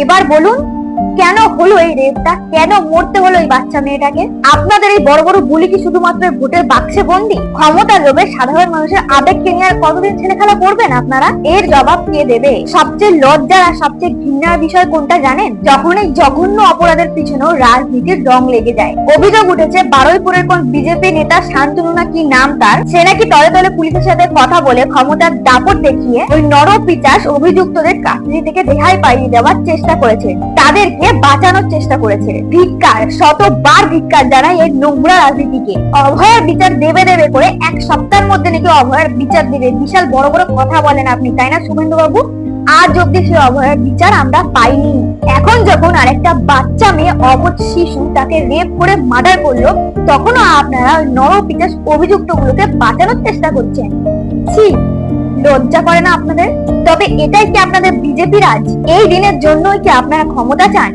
এবার বলুন কেন হলো এই রেপটা, কেন মরতে হলো এই বাচ্চা মেয়েটাকে? আপনাদের এই বড় বড় গুলি কি শুধুমাত্র ভোটের বাক্সে বন্দি? ক্ষমতার লোভে সাধারণ মানুষের আবেগকে নিয়ে আর কতদিন ছেলে খেলা করবেন আপনারা? এর জবাব কে দেবে? সবচেয়ে লজ্জার আর সবচেয়ে ঘৃণার বিষয় কোনটা জানেন? যখন এই জঘন্য অপরাধের পিছনেও রাজনীতির রং লেগে যায়। অভিযোগ উঠেছে বারুইপুরের কোন বিজেপি নেতা শান্তনু না কি নাম তার, সে নাকি তলে তলে পুলিশের সাথে কথা বলে ক্ষমতার দাপট দেখিয়ে ওই নরপিচাস অভিযুক্তদের কাস্টডি থেকে রেহাই পাইয়ে দেওয়ার চেষ্টা করেছে, তাদেরকে বাঁচানোর চেষ্টা করেছে। ধিক্কার, শতবার ধিক্কার জানাই এই নোংরা রাজনীতিকে। অভয়ের বিচার দেবে দেবে করে এক সপ্তাহের মধ্যে নাকি অভয়ের বিচার দেবে, বিশাল বড় বড় কথা বলেন আপনি, তাই না শুভেন্দু বাবু? আজ অব্দি সে অভয়ের বিচার আমরা পাইনি। এখন যখন আরেকটা বাচ্চা মেয়ে অবুঝ শিশু তাকে রেপ করে মার্ডার করলো, তখনও আপনারা ওই নরপিচাস অভিযুক্ত গুলোকে বাঁচানোর চেষ্টা করছেন। ছি, লজ্জা করে না আপনাদের? তবে এটাই কি আপনাদের বিজেপি রাজ? এই দিনের জন্যই কি আপনারা ক্ষমতা চান?